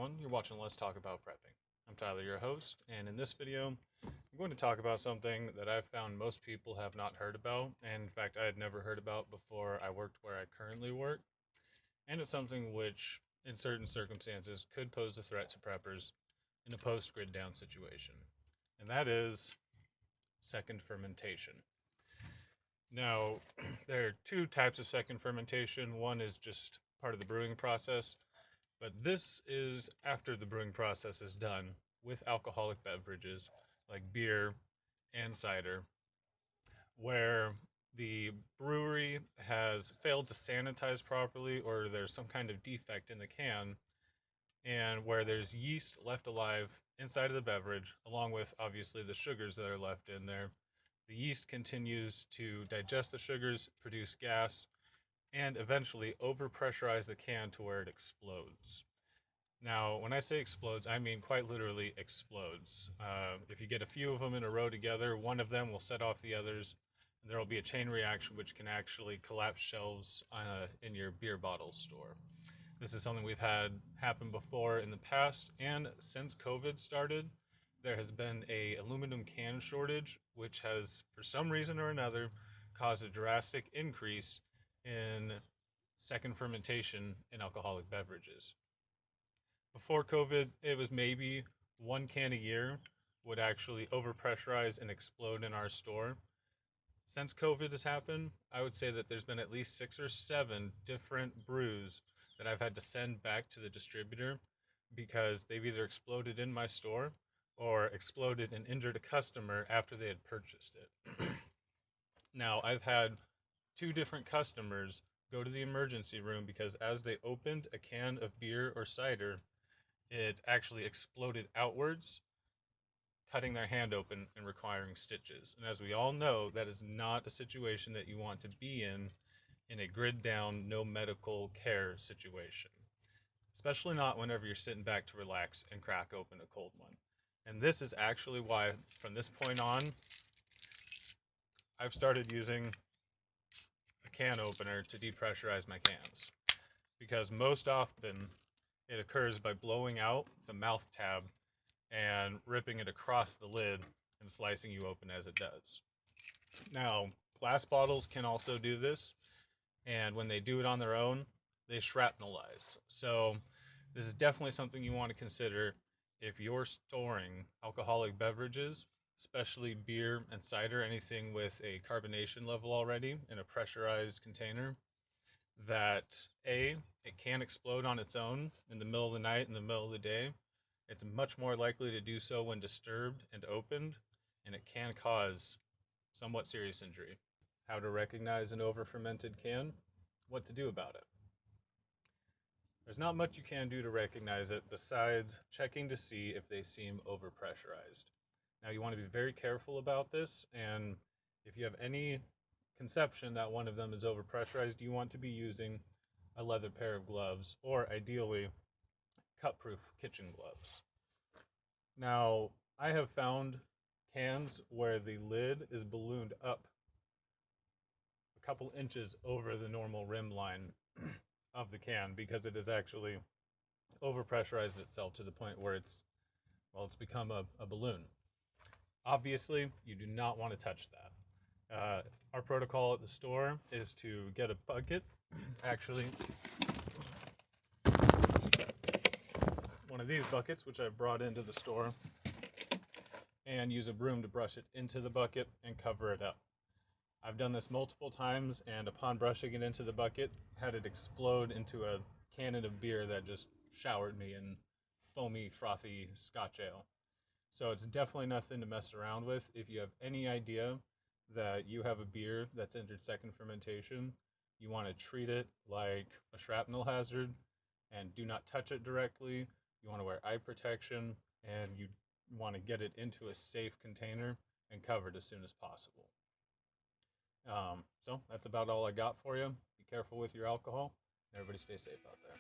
everyone. You're watching Let's Talk About Prepping. I'm Tyler, your host, and in this video, I'm going to talk about something that I've found most people have not heard about, and in fact, I had never heard about before I worked where I currently work, and it's something which, in certain circumstances, could pose a threat to preppers in a post-grid down situation, and that is second fermentation. Now, there are two types of second fermentation. One is just part of the brewing process, but this is after the brewing process is done with alcoholic beverages like beer and cider, where the brewery has failed to sanitize properly or there's some kind of defect in the can, and where there's yeast left alive inside of the beverage, along with obviously the sugars that are left in there. The yeast continues to digest the sugars, produce gas, and eventually overpressurize the can to where it explodes. Now, when I say explodes, I mean quite literally explodes. If you get a few of them in a row together, one of them will set off the others, and there will be a chain reaction which can actually collapse shelves in your beer bottle store. This is something we've had happen before in the past, and since COVID started, there has been a aluminum can shortage, which has, for some reason or another, caused a drastic increase in second fermentation in alcoholic beverages. Before COVID, it was maybe one can a year would actually overpressurize and explode in our store. Since COVID has happened, I would say that there's been at least 6 or 7 different brews that I've had to send back to the distributor because they've either exploded in my store or exploded and injured a customer after they had purchased it. Now, I've had 2 different customers go to the emergency room because as they opened a can of beer or cider, it actually exploded outwards, cutting their hand open and requiring stitches. And as we all know, that is not a situation that you want to be in a grid down, no medical care situation. Especially not whenever you're sitting back to relax and crack open a cold one. And this is actually why, from this point on, I've started using a can opener to depressurize my cans. Because most often, it occurs by blowing out the mouth tab and ripping it across the lid and slicing you open as it does. Now, glass bottles can also do this, and when they do it on their own, they shrapnelize. So this is definitely something you want to consider if you're storing alcoholic beverages, especially beer and cider, anything with a carbonation level already in a pressurized container, that it can explode on its own in the middle of the night, in the middle of the day. It's much more likely to do so when disturbed and opened, and it can cause somewhat serious injury. How to recognize an over-fermented can, what to do about it. There's not much you can do to recognize it besides checking to see if they seem overpressurized. Now, you want to be very careful about this, and if you have any conception that one of them is overpressurized, you want to be using a leather pair of gloves, or ideally, cut-proof kitchen gloves. Now, I have found cans where the lid is ballooned up a couple inches over the normal rim line of the can because it has actually overpressurized itself to the point where it's become a balloon. Obviously, you do not want to touch that. Our protocol at the store is to get a bucket, actually one of these buckets, which I've brought into the store, and use a broom to brush it into the bucket and cover it up. I've done this multiple times, and upon brushing it into the bucket, had it explode into a cannon of beer that just showered me in foamy, frothy Scotch ale. So it's definitely nothing to mess around with. If you have any idea that you have a beer that's entered second fermentation, you want to treat it like a shrapnel hazard and do not touch it directly. You want to wear eye protection, and you want to get it into a safe container and covered as soon as possible. So that's about all I got for you. Be careful with your alcohol. Everybody stay safe out there.